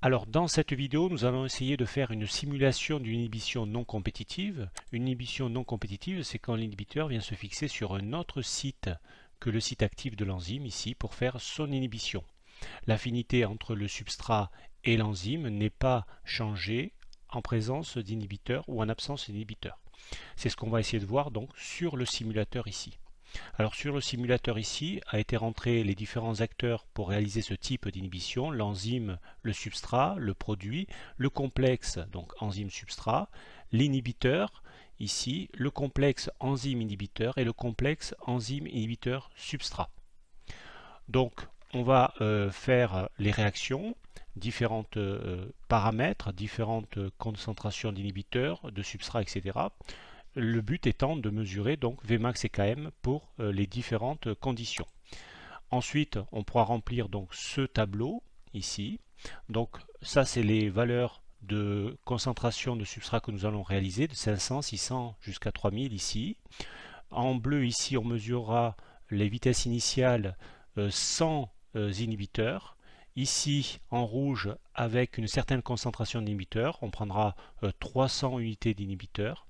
Alors dans cette vidéo, nous allons essayer de faire une simulation d'une inhibition non compétitive. Une inhibition non compétitive, c'est quand l'inhibiteur vient se fixer sur un autre site que le site actif de l'enzyme ici pour faire son inhibition. L'affinité entre le substrat et l'enzyme n'est pas changée en présence d'inhibiteur ou en absence d'inhibiteur. C'est ce qu'on va essayer de voir donc sur le simulateur ici. Alors sur le simulateur ici a été rentré les différents acteurs pour réaliser ce type d'inhibition, l'enzyme, le substrat, le produit, le complexe, donc enzyme-substrat, l'inhibiteur, ici le complexe enzyme-inhibiteur et le complexe enzyme-inhibiteur-substrat. Donc on va faire les réactions, différents paramètres, différentes concentrations d'inhibiteurs, de substrat, etc. Le but étant de mesurer donc Vmax et Km pour les différentes conditions. Ensuite, on pourra remplir donc ce tableau ici. Donc ça, c'est les valeurs de concentration de substrat que nous allons réaliser, de 500, 600 jusqu'à 3000 ici. En bleu, ici, on mesurera les vitesses initiales sans inhibiteurs. Ici, en rouge, avec une certaine concentration d'inhibiteurs, on prendra 300 unités d'inhibiteurs.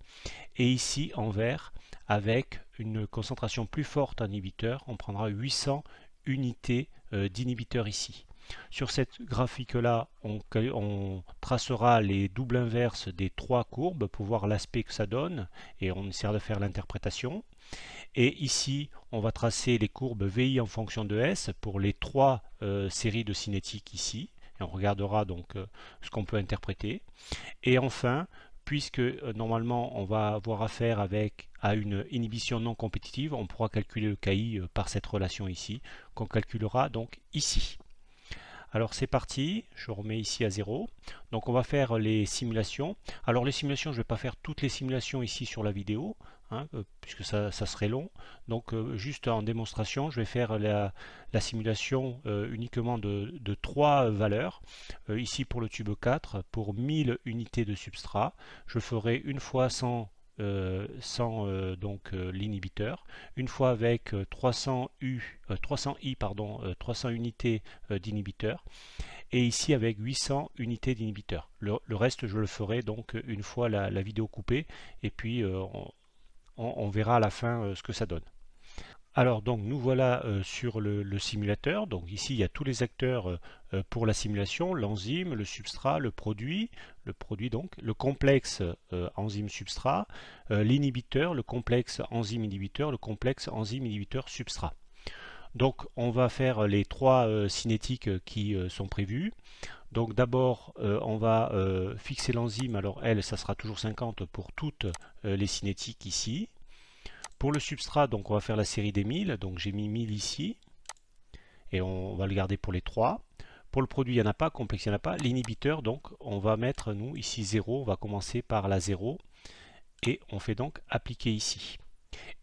Et ici, en vert, avec une concentration plus forte en inhibiteurs, on prendra 800 unités d'inhibiteurs ici. Sur cette graphique-là, on tracera les doubles inverses des trois courbes pour voir l'aspect que ça donne et on essaiera de faire l'interprétation. Et ici, on va tracer les courbes VI en fonction de S pour les trois séries de cinétiques ici. Et on regardera donc ce qu'on peut interpréter. Et enfin, puisque normalement on va avoir affaire à une inhibition non compétitive, on pourra calculer le KI par cette relation ici, qu'on calculera donc ici. Alors c'est parti, je remets ici à 0. Donc on va faire les simulations. Alors les simulations, je ne vais pas faire toutes les simulations ici sur la vidéo, puisque ça serait long. Donc juste en démonstration, je vais faire la simulation uniquement de 3 valeurs. Ici pour le tube 4, pour 1000 unités de substrat, je ferai une fois sans l'inhibiteur, une fois avec 300 unités d'inhibiteur, et ici avec 800 unités d'inhibiteur. Le reste, je le ferai donc une fois la vidéo coupée, et puis on verra à la fin ce que ça donne. Alors donc nous voilà sur le simulateur. Donc ici il y a tous les acteurs pour la simulation, l'enzyme, le substrat, le produit donc, le complexe enzyme-substrat, l'inhibiteur, le complexe enzyme-inhibiteur, le complexe enzyme-inhibiteur-substrat. Donc on va faire les trois cinétiques qui sont prévues. Donc d'abord on va fixer l'enzyme, alors elle ça sera toujours 50 pour toutes les cinétiques ici. Pour le substrat, donc on va faire la série des 1000, donc j'ai mis 1000 ici, et on va le garder pour les 3. Pour le produit, il n'y en a pas, complexe, il n'y en a pas. L'inhibiteur, donc on va mettre, nous, ici 0, on va commencer par la 0, et on fait donc appliquer ici.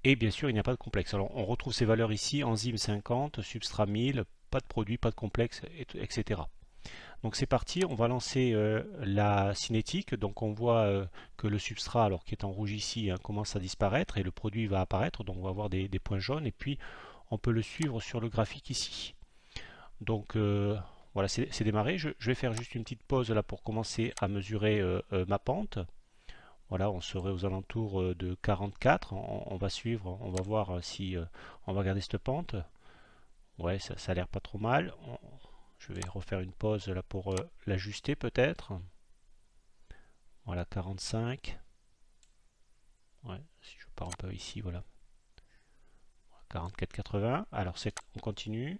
Et bien sûr, il n'y a pas de complexe. Alors on retrouve ces valeurs ici, enzyme 50, substrat 1000, pas de produit, pas de complexe, etc. Donc c'est parti, on va lancer la cinétique. Donc on voit que le substrat, alors qui est en rouge ici, commence à disparaître et le produit va apparaître. Donc on va avoir des points jaunes et puis on peut le suivre sur le graphique ici. Donc voilà, c'est démarré. Je vais faire juste une petite pause là pour commencer à mesurer ma pente. Voilà, on serait aux alentours de 44. On va suivre, on va voir si on va garder cette pente. Ouais, ça a l'air pas trop mal. Je vais refaire une pause là pour l'ajuster peut-être. Voilà, 45. Ouais, si je pars un peu ici, voilà. 44,80. Alors on continue.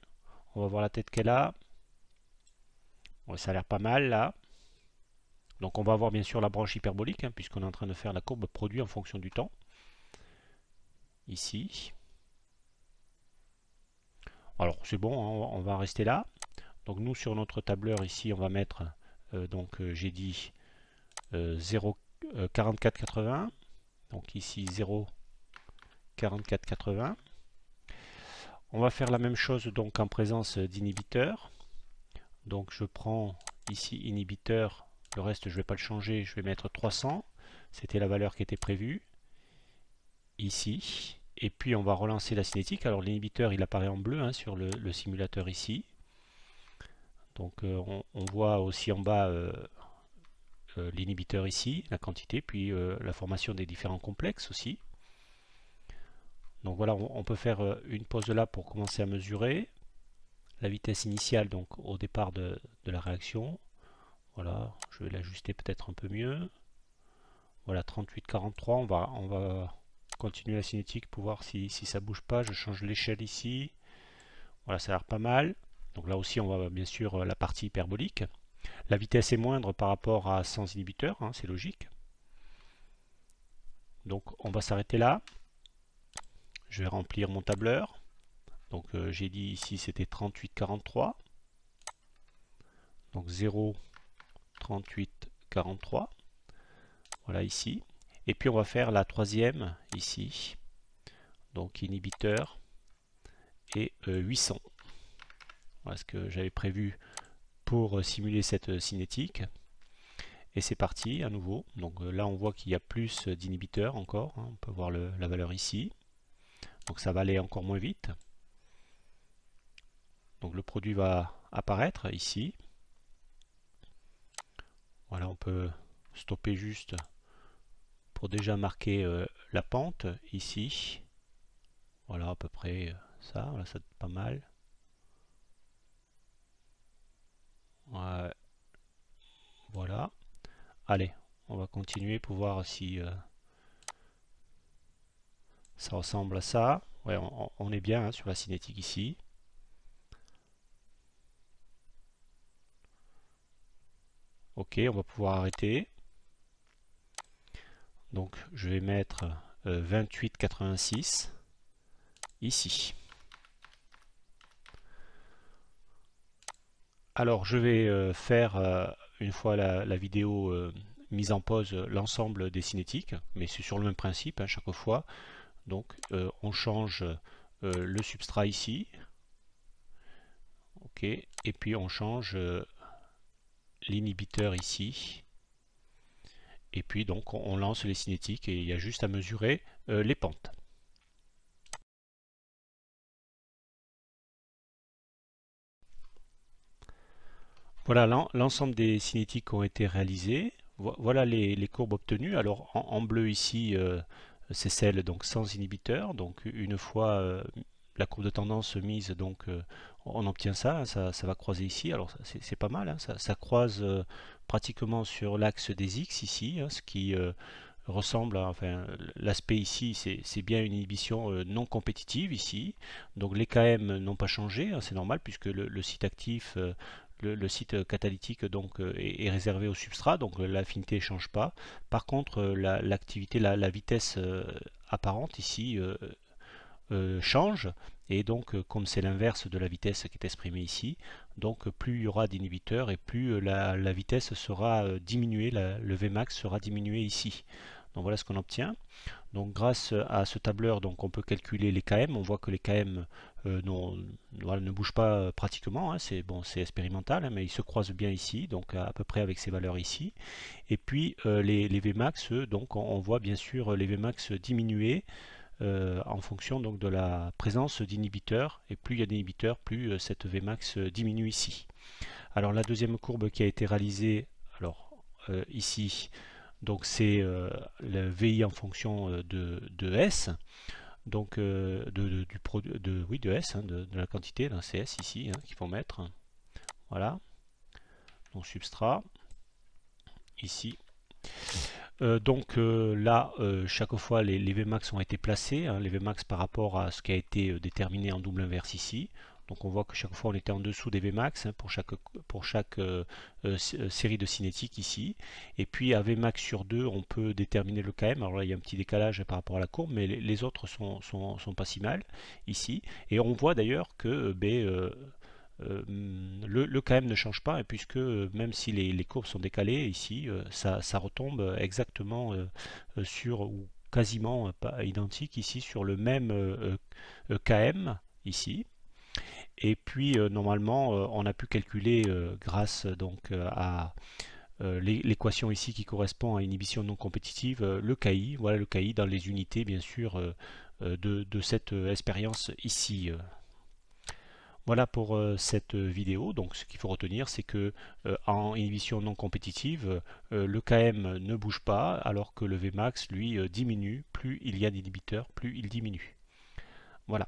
On va voir la tête qu'elle a. Ouais, ça a l'air pas mal là. Donc on va avoir bien sûr la branche hyperbolique, puisqu'on est en train de faire la courbe produit en fonction du temps. Ici. Alors c'est bon, on va rester là. Donc nous sur notre tableur ici, on va mettre, j'ai dit 44,80. Donc ici 0,44,80. On va faire la même chose donc en présence d'inhibiteurs. Donc je prends ici inhibiteur, le reste je ne vais pas le changer, je vais mettre 300. C'était la valeur qui était prévue. Ici. Et puis on va relancer la cinétique. Alors l'inhibiteur il apparaît en bleu sur le simulateur ici. Donc on voit aussi en bas l'inhibiteur ici, la quantité, puis la formation des différents complexes aussi. Donc voilà, on peut faire une pause là pour commencer à mesurer la vitesse initiale donc au départ de la réaction. Voilà, je vais l'ajuster peut-être un peu mieux. Voilà, 38-43, on va continuer la cinétique pour voir si ça bouge pas. Je change l'échelle ici. Voilà, ça a l'air pas mal. Donc là aussi, on va bien sûr la partie hyperbolique. La vitesse est moindre par rapport à sans inhibiteur, hein, c'est logique. Donc on va s'arrêter là. Je vais remplir mon tableur. Donc j'ai dit ici c'était 38-43. Donc 0, 38, 43. Voilà ici. Et puis on va faire la troisième ici. Donc inhibiteur et 800. Voilà ce que j'avais prévu pour simuler cette cinétique. Et c'est parti à nouveau. Donc là on voit qu'il y a plus d'inhibiteurs encore. Hein. On peut voir la valeur ici. Donc ça va aller encore moins vite. Donc le produit va apparaître ici. Voilà, on peut stopper juste pour déjà marquer la pente ici. Voilà à peu près ça, voilà, ça pas mal. Ouais. Voilà. Allez, on va continuer pour voir si ça ressemble à ça. Ouais, on est bien hein, sur la cinétique ici. Ok, on va pouvoir arrêter. Donc je vais mettre 28,86 ici. Alors je vais faire une fois la vidéo mise en pause l'ensemble des cinétiques, mais c'est sur le même principe hein, chaque fois. Donc on change le substrat ici. Ok, et puis on change l'inhibiteur ici. Et puis donc on lance les cinétiques et il y a juste à mesurer les pentes. Voilà l'ensemble des cinétiques ont été réalisés. Voilà les courbes obtenues. Alors en bleu ici, c'est celle donc sans inhibiteur. Donc une fois la courbe de tendance mise, donc on obtient ça, ça va croiser ici. Alors c'est pas mal, hein, ça croise pratiquement sur l'axe des X ici, hein, ce qui ressemble à, enfin, l'aspect ici, c'est bien une inhibition non compétitive ici. Donc les KM n'ont pas changé, hein, c'est normal puisque le site actif, le site catalytique donc est réservé au substrat, donc l'affinité ne change pas. Par contre, l'activité, la vitesse apparente ici change, et donc comme c'est l'inverse de la vitesse qui est exprimée ici, donc plus il y aura d'inhibiteurs et plus la vitesse sera diminuée, le Vmax sera diminué ici. Donc voilà ce qu'on obtient. Donc grâce à ce tableur, donc on peut calculer les KM. On voit que les KM ne bougent pas pratiquement. Hein. C'est bon, c'est expérimental, hein, mais ils se croisent bien ici, donc à peu près avec ces valeurs ici. Et puis les Vmax, donc on voit bien sûr les Vmax diminuer en fonction donc de la présence d'inhibiteurs. Et plus il y a d'inhibiteurs, plus cette Vmax diminue ici. Alors la deuxième courbe qui a été réalisée, alors ici. Donc c'est le VI en fonction de S, donc de S, hein, de la quantité d'un CS ici hein, qu'il faut mettre. Voilà. Donc substrat ici. Là, chaque fois les Vmax ont été placés, hein, les Vmax par rapport à ce qui a été déterminé en double inverse ici. Donc on voit que chaque fois on était en dessous des Vmax hein, pour chaque série de cinétiques ici. Et puis à Vmax sur 2, on peut déterminer le KM. Alors là, il y a un petit décalage par rapport à la courbe, mais les autres sont pas si mal ici. Et on voit d'ailleurs que le KM ne change pas, puisque même si les courbes sont décalées ici, ça retombe exactement sur, ou quasiment pas identique ici, sur le même KM ici. Et puis normalement on a pu calculer grâce donc à l'équation ici qui correspond à inhibition non compétitive, le KI, voilà le KI dans les unités bien sûr de cette expérience ici. Voilà pour cette vidéo. Donc ce qu'il faut retenir, c'est que en inhibition non compétitive, le Km ne bouge pas, alors que le Vmax, lui, diminue. Plus il y a d'inhibiteurs, plus il diminue. Voilà.